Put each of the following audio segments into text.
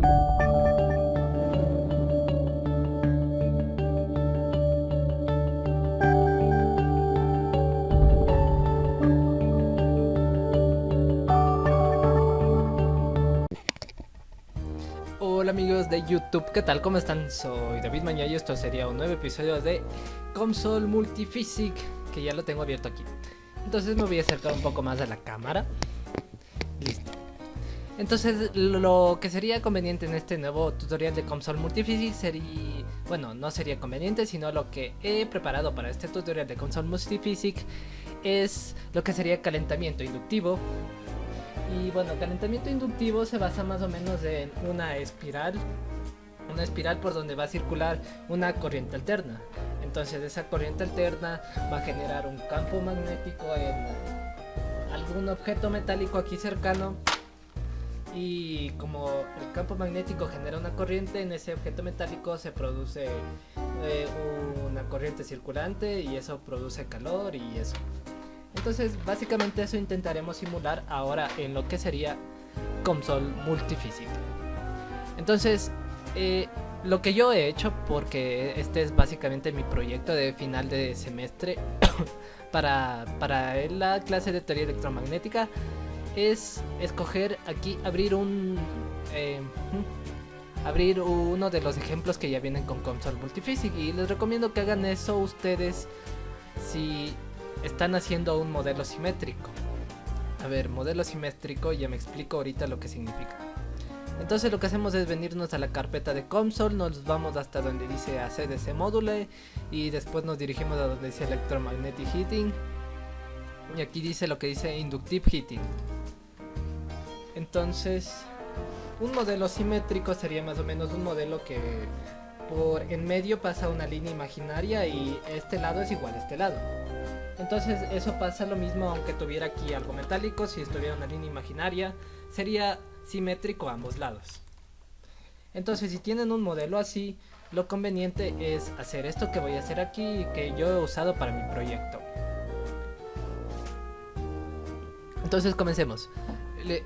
Hola amigos de YouTube, ¿qué tal? ¿Cómo están? Soy David Maña y esto sería un nuevo episodio de Comsol Multiphysic, que ya lo tengo abierto aquí. Entonces me voy a acercar un poco más a la cámara. Listo. Entonces lo que sería conveniente en este nuevo tutorial de Comsol Multiphysic sería... Bueno, no sería conveniente, sino lo que he preparado para este tutorial de Comsol Multiphysic es lo que sería calentamiento inductivo. Y bueno, calentamiento inductivo se basa más o menos en una espiral por donde va a circular una corriente alterna. Entonces esa corriente alterna va a generar un campo magnético en algún objeto metálico aquí cercano, y como el campo magnético genera una corriente en ese objeto metálico, se produce una corriente circulante y eso produce calor y eso. Entonces básicamente eso intentaremos simular ahora en lo que sería Comsol Multiphysic. Entonces lo que yo he hecho, porque este es básicamente mi proyecto de final de semestre para la clase de teoría electromagnética, es escoger aquí, abrir uno de los ejemplos que ya vienen con Comsol Multiphysic, y les recomiendo que hagan eso ustedes si están haciendo un modelo simétrico. A ver, modelo simétrico, ya me explico ahorita lo que significa. Entonces lo que hacemos es venirnos a la carpeta de Comsol, nos vamos hasta donde dice ACDC Module y después nos dirigimos a donde dice Electromagnetic Heating, y aquí dice lo que dice Inductive Heating. Entonces un modelo simétrico sería más o menos un modelo que por en medio pasa una línea imaginaria y este lado es igual a este lado. Entonces eso pasa lo mismo aunque tuviera aquí algo metálico. Si estuviera una línea imaginaria sería simétrico a ambos lados. Entonces si tienen un modelo así, lo conveniente es hacer esto que voy a hacer aquí y que yo he usado para mi proyecto. Entonces comencemos.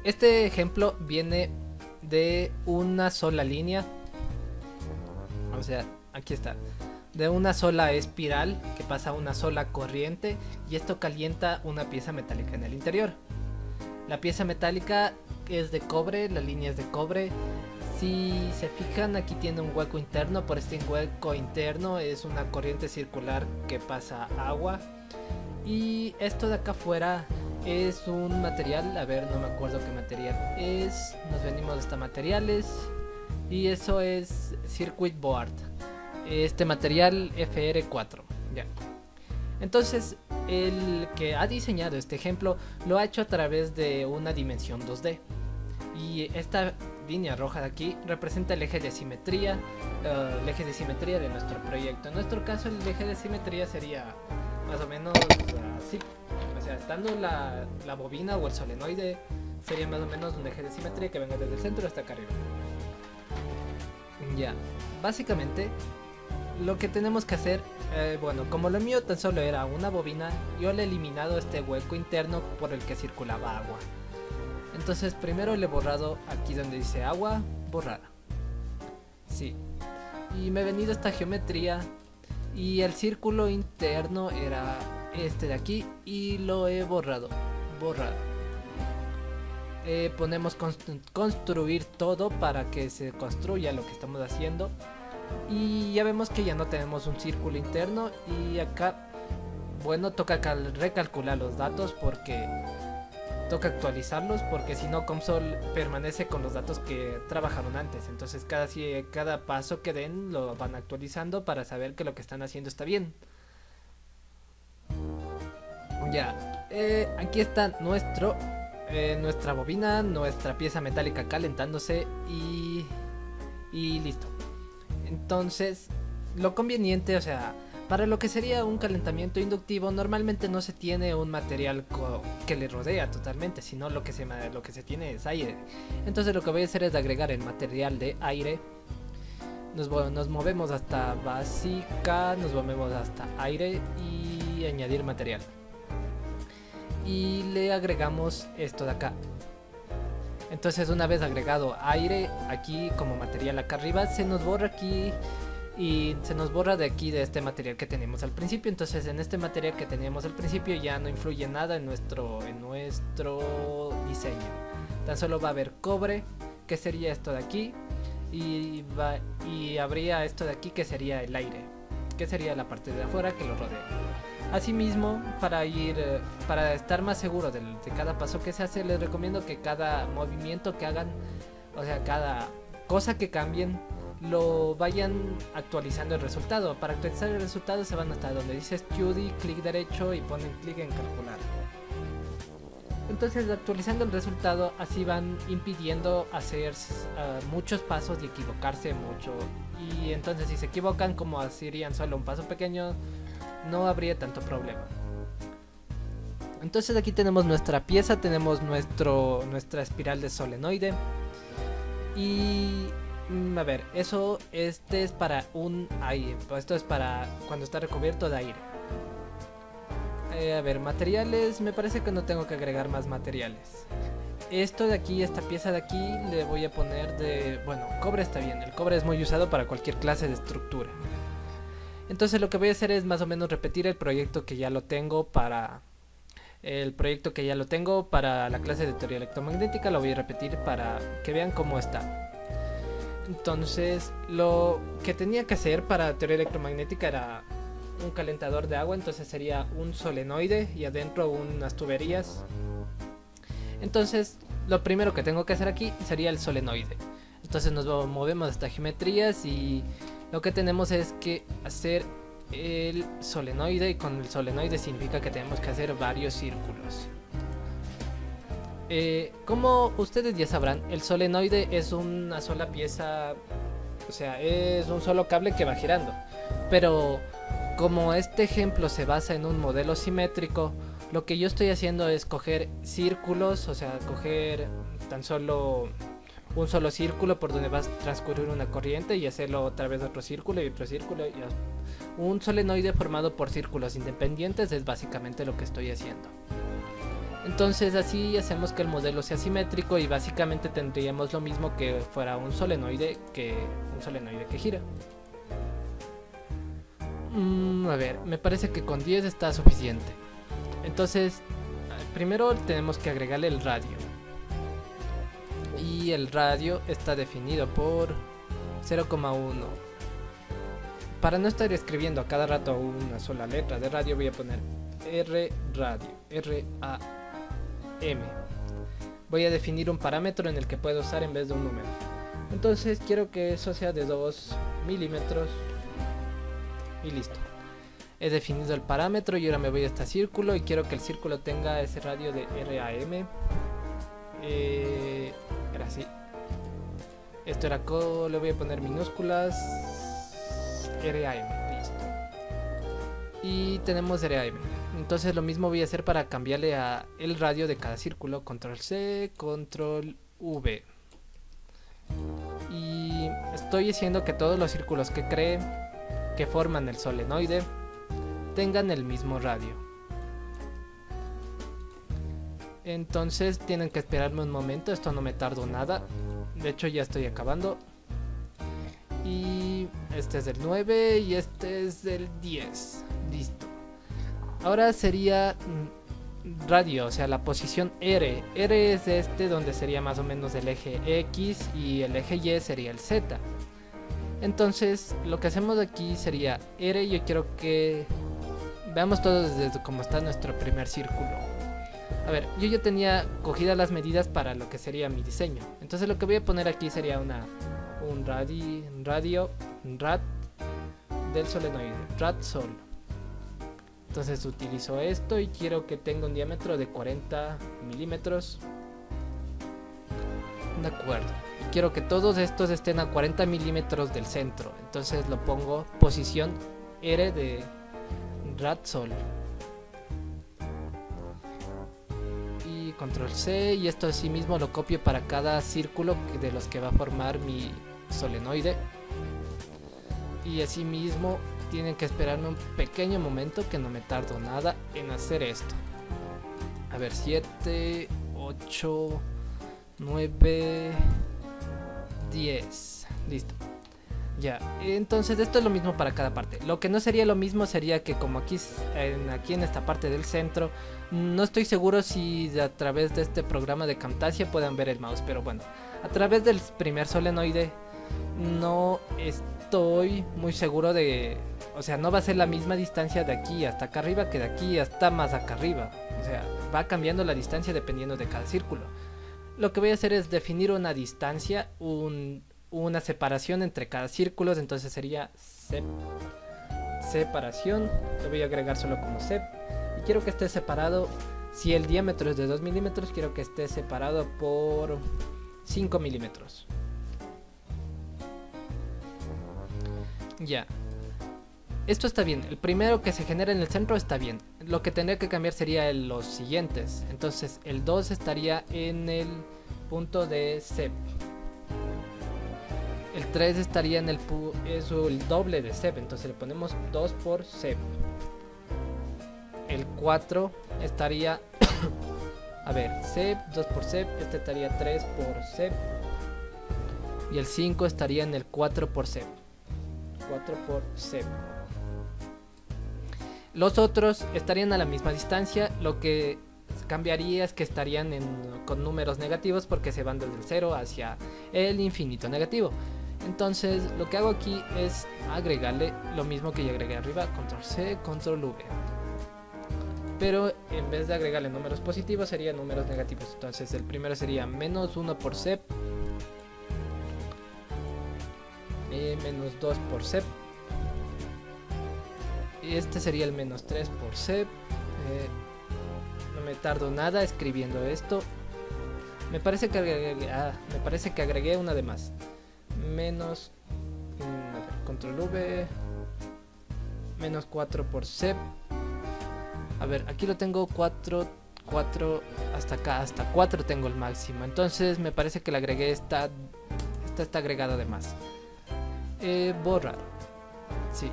Este ejemplo viene de una sola línea, o sea, aquí está, de una sola espiral que pasa una sola corriente, y esto calienta una pieza metálica en el interior. La pieza metálica es de cobre, la línea es de cobre. Si se fijan, aquí tiene un hueco interno. Por este hueco interno es una corriente circular que pasa agua, y esto de acá afuera es un material, a ver, no me acuerdo qué material es. Nos venimos hasta materiales y eso es circuit board, este material FR4, ya. Entonces el que ha diseñado este ejemplo lo ha hecho a través de una dimensión 2D, y esta línea roja de aquí representa el eje de simetría, de nuestro proyecto. En nuestro caso el eje de simetría sería más o menos así, o sea, estando la bobina o el solenoide, sería más o menos un eje de simetría que venga desde el centro hasta acá arriba. Ya, básicamente lo que tenemos que hacer, bueno, como lo mío tan solo era una bobina, yo le he eliminado este hueco interno por el que circulaba agua. Entonces primero le he borrado aquí donde dice agua, borrar. Sí. Y me he venido a esta geometría, y el círculo interno era este de aquí, y lo he borrado. Borrar. Ponemos construir todo para que se construya lo que estamos haciendo, y ya vemos que ya no tenemos un círculo interno. Y acá, bueno, toca recalcular los datos, porque toca actualizarlos, porque si no Comsol permanece con los datos que trabajaron antes. Entonces cada paso que den lo van actualizando para saber que lo que están haciendo está bien. Ya, aquí está nuestra bobina, nuestra pieza metálica calentándose, y listo. Entonces lo conveniente, o sea, para lo que sería un calentamiento inductivo, normalmente no se tiene un material que le rodea totalmente, sino lo que se tiene es aire. Entonces lo que voy a hacer es agregar el material de aire. Nos movemos hasta básica, nos movemos hasta aire y añadir material. Y le agregamos esto de acá. Entonces una vez agregado aire aquí como material acá arriba, se nos borra aquí y se nos borra de aquí de este material que teníamos al principio. Entonces en este material que teníamos al principio ya no influye nada en nuestro diseño. Tan solo va a haber cobre, que sería esto de aquí, y habría esto de aquí que sería el aire, que sería la parte de afuera que lo rodea. Asimismo, para estar más seguro de cada paso que se hace, les recomiendo que cada movimiento que hagan, o sea, cada cosa que cambien, lo vayan actualizando el resultado. Para actualizar el resultado se van hasta donde dice Study, clic derecho y ponen clic en calcular. Entonces, actualizando el resultado, así van impidiendo hacer muchos pasos y equivocarse mucho. Y entonces si se equivocan, como harían solo un paso pequeño, no habría tanto problema. Entonces aquí tenemos nuestra pieza, tenemos nuestra espiral de solenoide. Y a ver, este es para un aire, esto es para cuando está recubierto de aire. A ver, materiales, me parece que no tengo que agregar más materiales. Esto de aquí, esta pieza de aquí, le voy a poner bueno, cobre está bien, el cobre es muy usado para cualquier clase de estructura. Entonces lo que voy a hacer es más o menos repetir el proyecto que ya lo tengo para la clase de teoría electromagnética. Lo voy a repetir para que vean cómo está. Entonces lo que tenía que hacer para teoría electromagnética era un calentador de agua, entonces sería un solenoide y adentro unas tuberías. Entonces lo primero que tengo que hacer aquí sería el solenoide. Entonces nos movemos hasta geometrías y lo que tenemos es que hacer el solenoide, y con el solenoide significa que tenemos que hacer varios círculos. Como ustedes ya sabrán, el solenoide es una sola pieza, o sea, es un solo cable que va girando. Pero como este ejemplo se basa en un modelo simétrico, lo que yo estoy haciendo es coger círculos, o sea, coger tan solo un solo círculo por donde va a transcurrir una corriente y hacerlo otra vez otro círculo y otro círculo. Un solenoide formado por círculos independientes es básicamente lo que estoy haciendo. Entonces así hacemos que el modelo sea simétrico y básicamente tendríamos lo mismo que fuera un solenoide que gira. A ver, me parece que con 10 está suficiente. Entonces, primero tenemos que agregarle el radio. Y el radio está definido por 0,1. Para no estar escribiendo a cada rato una sola letra de radio, voy a poner R radio, R-A-M. Voy a definir un parámetro en el que puedo usar en vez de un número. Entonces quiero que eso sea de 2 milímetros. Y listo. He definido el parámetro y ahora me voy a este círculo y quiero que el círculo tenga ese radio de RAM. Era así. Esto era le voy a poner minúsculas RAM, listo. Y tenemos RAM. Entonces lo mismo voy a hacer para cambiarle a el radio de cada círculo. Control C, Control V. Y estoy haciendo que todos los círculos que cree, que forman el solenoide, tengan el mismo radio. Entonces tienen que esperarme un momento, esto no me tardo nada. De hecho ya estoy acabando. Y este es del 9 y este es del 10. Listo. Ahora sería radio, o sea la posición R. R es este donde sería más o menos el eje X y el eje Y sería el Z. Entonces lo que hacemos aquí sería R. Yo quiero que veamos todos desde cómo está nuestro primer círculo. A ver, yo ya tenía cogidas las medidas para lo que sería mi diseño. Entonces lo que voy a poner aquí sería un rad del solenoide, rad sol. Entonces utilizo esto y quiero que tenga un diámetro de 40 milímetros. De acuerdo. Y quiero que todos estos estén a 40 milímetros del centro. Entonces lo pongo posición R de rad sol. Y control C, y esto así mismo lo copio para cada círculo de los que va a formar mi solenoide. Y así mismo tienen que esperarme un pequeño momento, que no me tardo nada en hacer esto. A ver, 7, 8, 9, 10. Listo. Ya, entonces esto es lo mismo para cada parte. Lo que no sería lo mismo sería que como aquí en esta parte del centro, no estoy seguro si a través de este programa de Camtasia puedan ver el mouse, pero bueno, a través del primer solenoide no estoy muy seguro de... O sea, no va a ser la misma distancia de aquí hasta acá arriba que de aquí hasta más acá arriba. O sea, va cambiando la distancia dependiendo de cada círculo. Lo que voy a hacer es definir una distancia, una separación entre cada círculo, entonces sería separación, lo voy a agregar solo como sep, y quiero que esté separado, si el diámetro es de 2 milímetros, quiero que esté separado por 5 milímetros. Ya, esto está bien, el primero que se genera en el centro está bien, lo que tendría que cambiar sería los siguientes, entonces el 2 estaría en el punto de sep. El 3 estaría en el doble de sep, entonces le ponemos 2 por sep. El 4 estaría a ver, sep, 2 por sep, este estaría 3 por sep. Y el 5 estaría en el 4 por sep. 4 por sep. Los otros estarían a la misma distancia, lo que cambiaría es que estarían con números negativos porque se van desde el 0 hacia el infinito negativo. Entonces lo que hago aquí es agregarle lo mismo que ya agregué arriba, control C, control V. Pero en vez de agregarle números positivos serían números negativos. Entonces el primero sería menos 1 por sep, menos 2 por sep. Y este sería el menos 3 por sep. No me tardo nada escribiendo esto. Me parece que agregué una de más. Menos control V, menos 4 por sep. A ver, aquí lo tengo 4 hasta acá, hasta 4 tengo el máximo. Entonces me parece que le agregué esta está agregada de más. Borrar. Sí.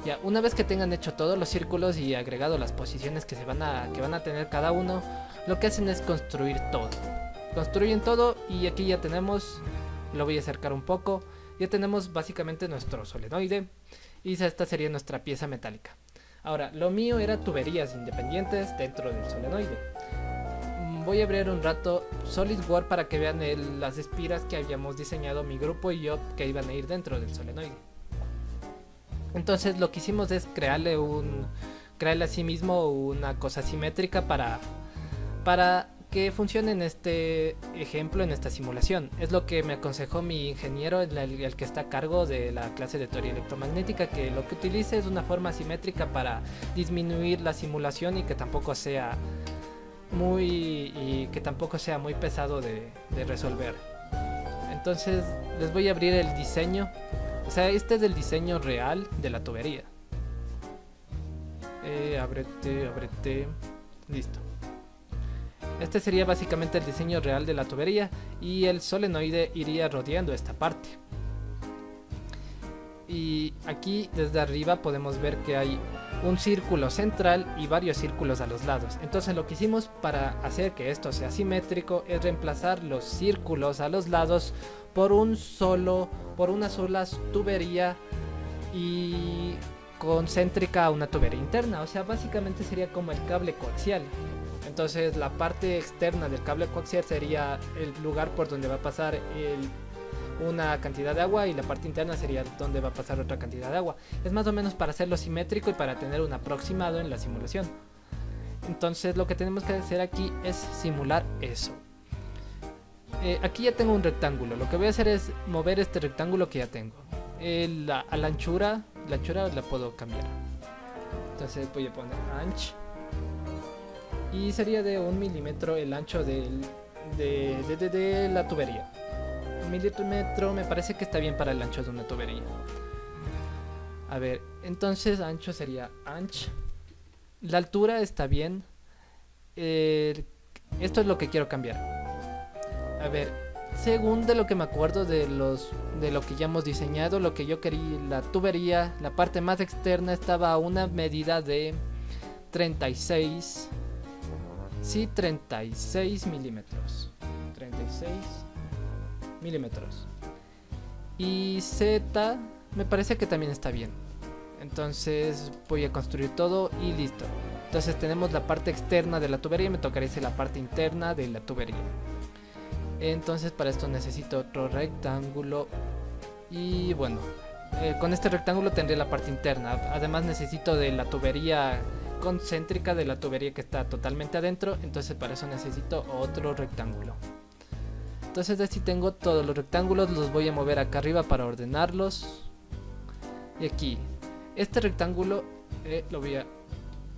Ya, una vez que tengan hecho todos los círculos y agregado las posiciones que van a tener cada uno, lo que hacen es construir todo. Construyen todo y aquí ya tenemos, lo voy a acercar un poco, ya tenemos básicamente nuestro solenoide y esta sería nuestra pieza metálica. Ahora, lo mío era tuberías independientes dentro del solenoide. Voy a abrir un rato SolidWorks para que vean las espiras que habíamos diseñado mi grupo y yo que iban a ir dentro del solenoide. Entonces lo que hicimos es crearle a sí mismo una cosa simétrica para que funcione en este ejemplo, en esta simulación. Es lo que me aconsejó mi ingeniero, el que está a cargo de la clase de teoría electromagnética, que lo que utilice es una forma simétrica para disminuir la simulación y que tampoco sea muy pesado de resolver. Entonces les voy a abrir el diseño. O sea, este es el diseño real de la tubería. Ábrete. Listo. Este sería básicamente el diseño real de la tubería y el solenoide iría rodeando esta parte. Y aquí desde arriba podemos ver que hay un círculo central y varios círculos a los lados. Entonces lo que hicimos para hacer que esto sea simétrico es reemplazar los círculos a los lados por una sola tubería y concéntrica a una tubería interna. O sea, básicamente sería como el cable coaxial. Entonces la parte externa del cable coaxial sería el lugar por donde va a pasar una cantidad de agua y la parte interna sería donde va a pasar otra cantidad de agua. Es más o menos para hacerlo simétrico y para tener un aproximado en la simulación. Entonces lo que tenemos que hacer aquí es simular eso. Aquí ya tengo un rectángulo. Lo que voy a hacer es mover este rectángulo que ya tengo. La anchura la puedo cambiar. Entonces voy a poner anch. Y sería de 1 milímetro el ancho de la tubería. 1 milímetro me parece que está bien para el ancho de una tubería. A ver, entonces ancho sería anch. La altura está bien. Esto es lo que quiero cambiar. A ver, según de lo que me acuerdo de lo que ya hemos diseñado, lo que yo quería, la tubería, la parte más externa estaba a una medida de 36 milímetros. 36 36 milímetros. Y Z me parece que también está bien. Entonces voy a construir todo y listo. Entonces tenemos la parte externa de la tubería y me tocaría hacer la parte interna de la tubería. Entonces para esto necesito otro rectángulo. Y bueno, con este rectángulo tendré la parte interna. Además necesito de la tubería concéntrica, de la tubería que está totalmente adentro. Entonces para eso necesito otro rectángulo. Entonces así tengo todos los rectángulos. Los voy a mover acá arriba para ordenarlos. Y aquí, este rectángulo lo voy a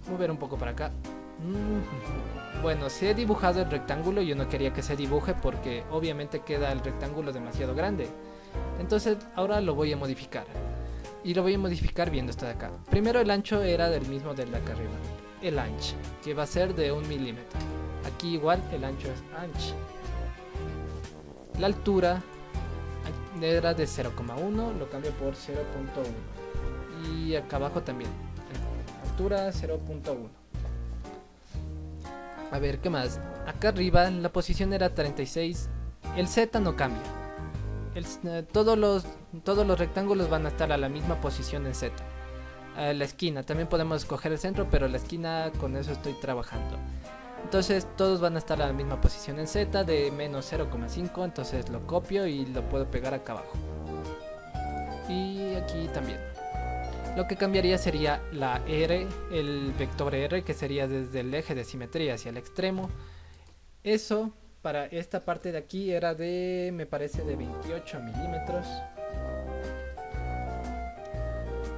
mover un poco para acá. Bueno, se he dibujado el rectángulo. Yo no quería que se dibuje porque obviamente queda el rectángulo demasiado grande. Entonces ahora lo voy a modificar. Y lo voy a modificar viendo esto de acá. Primero el ancho era del mismo de acá arriba. El ancho, que va a ser de 1 milímetro. Aquí igual el ancho es ancho. La altura era de 0,1, lo cambio por 0,1. Y acá abajo también. Altura 0,1. A ver, ¿qué más? Acá arriba la posición era 36. El Z no cambia. Todos los rectángulos van a estar a la misma posición en Z. La esquina, también podemos escoger el centro, pero la esquina con eso estoy trabajando. Entonces todos van a estar a la misma posición en Z de menos 0,5. Entonces lo copio y lo puedo pegar acá abajo. Y aquí también. Lo que cambiaría sería la R, el vector R, que sería desde el eje de simetría hacia el extremo. Eso para esta parte de aquí era de, me parece, de 28 milímetros.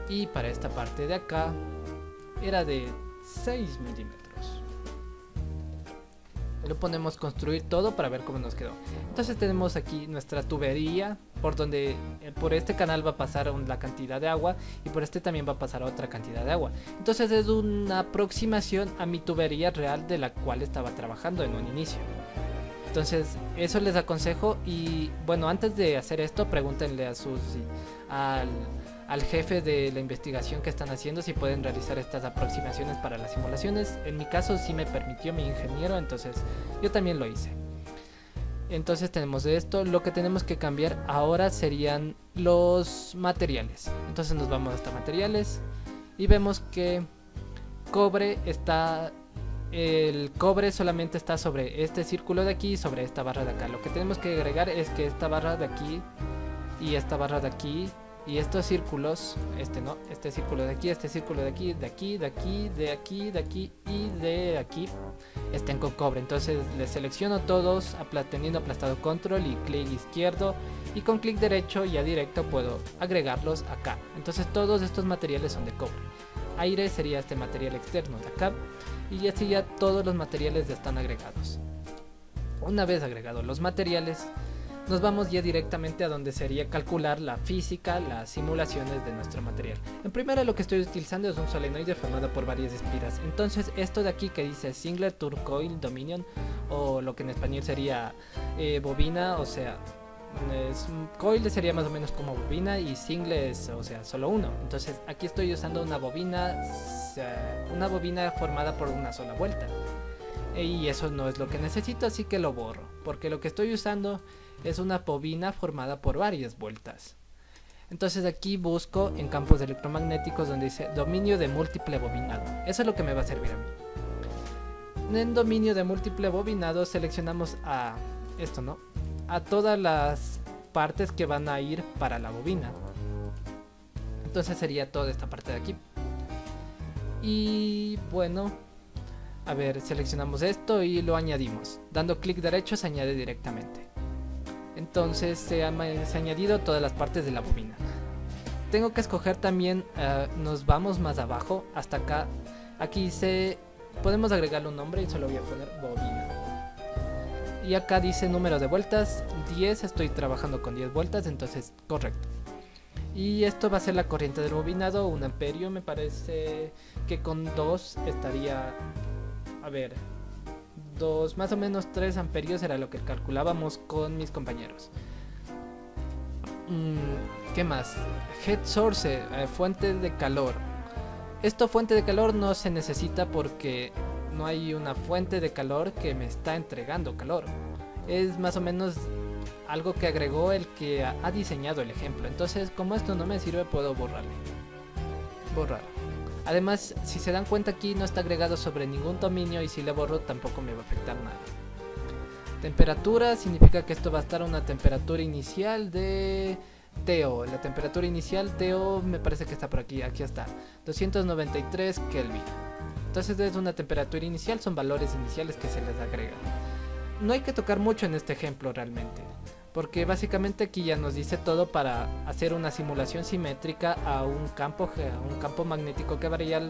Y para esta parte de acá era de 6 milímetros. Lo ponemos construir todo para ver cómo nos quedó. Entonces tenemos aquí nuestra tubería, por donde por este canal va a pasar la cantidad de agua y por este también va a pasar otra cantidad de agua. Entonces es una aproximación a mi tubería real de la cual estaba trabajando en un inicio. Entonces eso les aconsejo. Y bueno, antes de hacer esto pregúntenle a al jefe de la investigación que están haciendo si pueden realizar estas aproximaciones para las simulaciones. En mi caso sí me permitió mi ingeniero, entonces yo también lo hice. Entonces tenemos esto. Lo que tenemos que cambiar ahora serían los materiales. Entonces nos vamos hasta materiales y vemos que cobre está... El cobre solamente está sobre este círculo de aquí y sobre esta barra de acá. Lo que tenemos que agregar es que esta barra de aquí y esta barra de aquí y estos círculos, este círculo de aquí, este círculo de aquí, de aquí, de aquí, de aquí, de aquí y de aquí estén con cobre. Entonces les selecciono todos teniendo aplastado control y clic izquierdo, y con clic derecho ya directo puedo agregarlos acá. Entonces todos estos materiales son de cobre. Aire sería este material externo de acá, y así ya todos los materiales ya están agregados. Una vez agregados los materiales, nos vamos ya directamente a donde sería calcular la física, las simulaciones de nuestro material. En primera lo que estoy utilizando es un solenoide formado por varias espiras. Entonces esto de aquí que dice Single Turn Coil Dominion, o lo que en español sería bobina, o sea, coil sería más o menos como bobina y single es, o sea, solo uno. Entonces aquí estoy usando una bobina formada por una sola vuelta. Y eso no es lo que necesito, así que lo borro, porque lo que estoy usando es una bobina formada por varias vueltas. Entonces aquí busco en campos electromagnéticos donde dice dominio de múltiple bobinado. Eso es lo que me va a servir a mí. En dominio de múltiple bobinado seleccionamos a esto, ¿no? A todas las partes que van a ir para la bobina. Entonces sería toda esta parte de aquí. Y bueno, a ver, seleccionamos esto y lo añadimos. Dando clic derecho se añade directamente. Entonces se ha añadido todas las partes de la bobina. Tengo que escoger también, nos vamos más abajo hasta acá. Aquí podemos agregarle un nombre y solo voy a poner bobina. Y acá dice número de vueltas 10, estoy trabajando con 10 vueltas, entonces correcto. Y esto va a ser la corriente del bobinado, 1 amperio. Me parece que con 2 estaría, a ver, más o menos 3 amperios era lo que calculábamos con mis compañeros. ¿Qué más? Heat source, fuente de calor. Esto fuente de calor no se necesita porque no hay una fuente de calor que me está entregando calor. es más o menos algo que agregó el que ha diseñado el ejemplo. Entonces, como esto no me sirve, puedo borrar. Además, si se dan cuenta, aquí no está agregado sobre ningún dominio, y si le borro tampoco me va a afectar nada. Temperatura significa que esto va a estar a una temperatura inicial de TO. La temperatura inicial TO me parece que está por aquí. Aquí está, 293 Kelvin. Entonces es una temperatura inicial, son valores iniciales que se les agregan. No hay que tocar mucho en este ejemplo realmente, porque básicamente aquí ya nos dice todo para hacer una simulación simétrica a un campo magnético que varía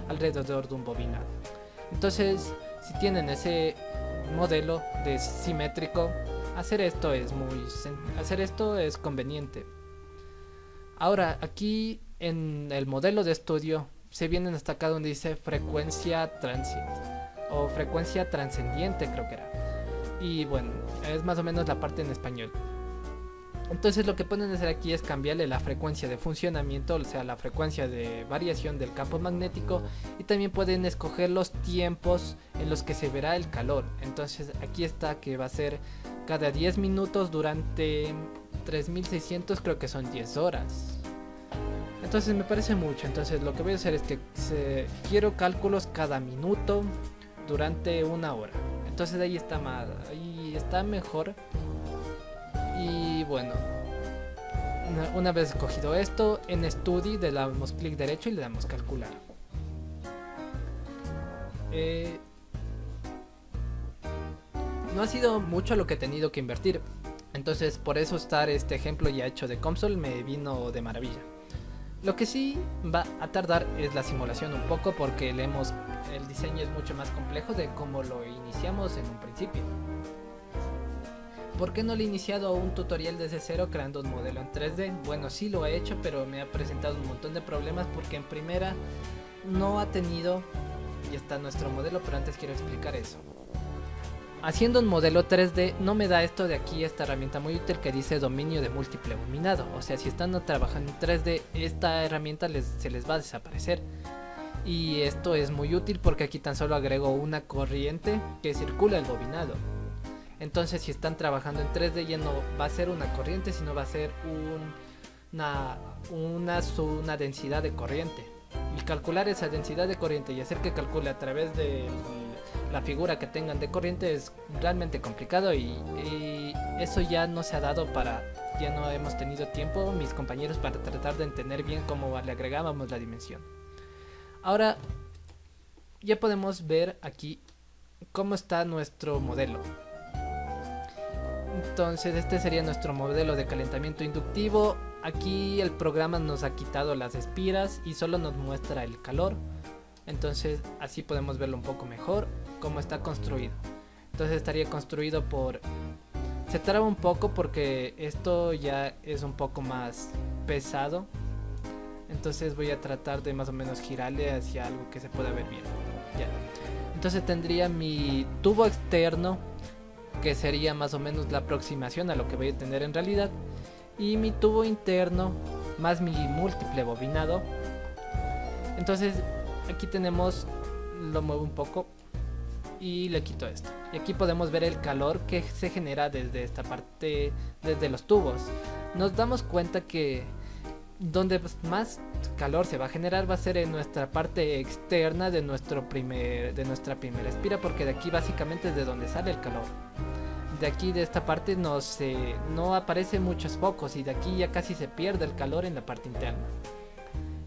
alrededor de un bobinado. Entonces, si tienen ese modelo de simétrico, hacer esto es conveniente. Ahora, aquí en el modelo de estudio se viene hasta acá donde dice frecuencia transient o frecuencia trascendiente, creo que era. Y bueno, es más o menos la parte en español. Entonces lo que pueden hacer aquí es cambiarle la frecuencia de funcionamiento, o sea, la frecuencia de variación del campo magnético, y también pueden escoger los tiempos en los que se verá el calor. Entonces aquí está que va a ser cada 10 minutos durante 3600, creo que son 10 horas. Entonces me parece mucho. Entonces lo que voy a hacer es que quiero cálculos cada minuto durante una hora. Entonces ahí está mejor. Y bueno, una vez escogido esto, en Study le damos clic derecho y le damos calcular. No ha sido mucho lo que he tenido que invertir, entonces por eso estar este ejemplo ya hecho de COMSOL me vino de maravilla. Lo que sí va a tardar es la simulación un poco, porque el diseño es mucho más complejo de como lo iniciamos en un principio. ¿Por qué no le he iniciado un tutorial desde cero creando un modelo en 3D? Bueno, sí lo he hecho, pero me ha presentado un montón de problemas porque en primera no ha tenido, y está nuestro modelo, pero antes quiero explicar eso. Haciendo un modelo 3D no me da esto de aquí, esta herramienta muy útil que dice dominio de múltiple bobinado. O sea, si están trabajando en 3D, esta herramienta se les va a desaparecer. Y esto es muy útil porque aquí tan solo agrego una corriente que circula el bobinado. Entonces si están trabajando en 3D ya no va a ser una corriente, sino va a ser una densidad de corriente. Y calcular esa densidad de corriente y hacer que calcule a través de la figura que tengan de corriente es realmente complicado, y eso ya no se ha dado ya no hemos tenido tiempo mis compañeros para tratar de entender bien cómo le agregábamos la dimensión. Ahora ya podemos ver aquí cómo está nuestro modelo. Entonces este sería nuestro modelo de calentamiento inductivo. Aquí el programa nos ha quitado las espiras y solo nos muestra el calor. Entonces así podemos verlo un poco mejor cómo está construido. Entonces estaría construido se traba un poco porque esto ya es un poco más pesado. Entonces voy a tratar de más o menos girarle hacia algo que se pueda ver bien. Ya. Entonces tendría mi tubo externo, que sería más o menos la aproximación a lo que voy a tener en realidad, y mi tubo interno más mi múltiple bobinado. Entonces aquí tenemos, lo muevo un poco y le quito esto, y aquí podemos ver el calor que se genera desde esta parte, desde los tubos. Nos damos cuenta que donde más calor se va a generar va a ser en nuestra parte externa de nuestra primera espira, porque de aquí básicamente es de donde sale el calor. De aquí, de esta parte, no aparecen muchos focos, y de aquí ya casi se pierde el calor en la parte interna.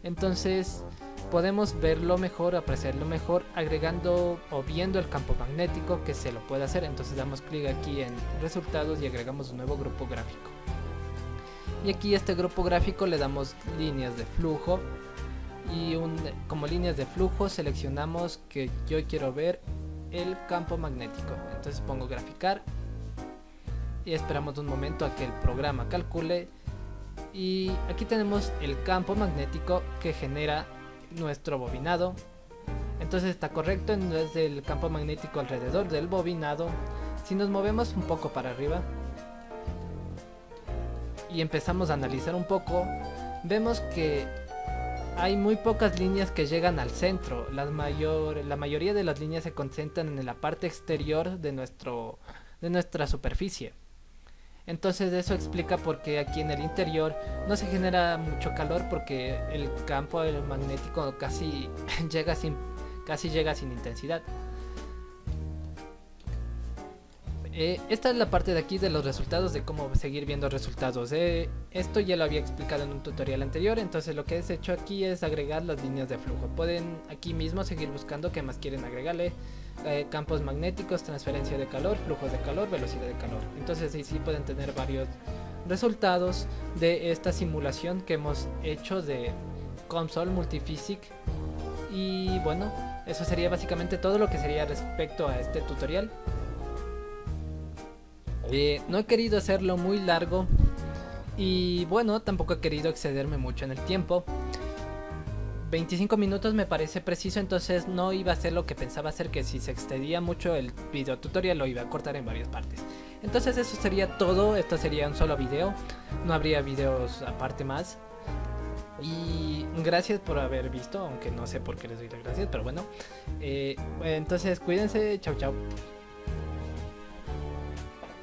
Entonces podemos verlo mejor, apreciarlo mejor, agregando o viendo el campo magnético, que se lo puede hacer. Entonces damos clic aquí en resultados y agregamos un nuevo grupo gráfico. Y aquí a este grupo gráfico le damos líneas de flujo, y como líneas de flujo seleccionamos que yo quiero ver el campo magnético. Entonces pongo graficar y esperamos un momento a que el programa calcule, y aquí tenemos el campo magnético que genera nuestro bobinado. Entonces está correcto, es el campo magnético alrededor del bobinado. Si nos movemos un poco para arriba y empezamos a analizar un poco, vemos que hay muy pocas líneas que llegan al centro. La mayoría de las líneas se concentran en la parte exterior de de nuestra superficie. Entonces eso explica por qué aquí en el interior no se genera mucho calor, porque el campo magnético casi llega sin intensidad. Esta es la parte de aquí de los resultados, de cómo seguir viendo resultados. Esto ya lo había explicado en un tutorial anterior, entonces lo que he hecho aquí es agregar las líneas de flujo. Pueden aquí mismo seguir buscando qué más quieren agregarle. Campos magnéticos, transferencia de calor, flujos de calor, velocidad de calor. Entonces ahí sí pueden tener varios resultados de esta simulación que hemos hecho de COMSOL Multiphysic. Y bueno, eso sería básicamente todo lo que sería respecto a este tutorial. No he querido hacerlo muy largo y bueno, tampoco he querido excederme mucho en el tiempo. 25 minutos me parece preciso, entonces no iba a hacer lo que pensaba hacer, que si se extendía mucho el video tutorial lo iba a cortar en varias partes. Entonces eso sería todo, esto sería un solo video, no habría videos aparte más. Y gracias por haber visto, aunque no sé por qué les doy las gracias, pero bueno. Entonces cuídense, chau chau.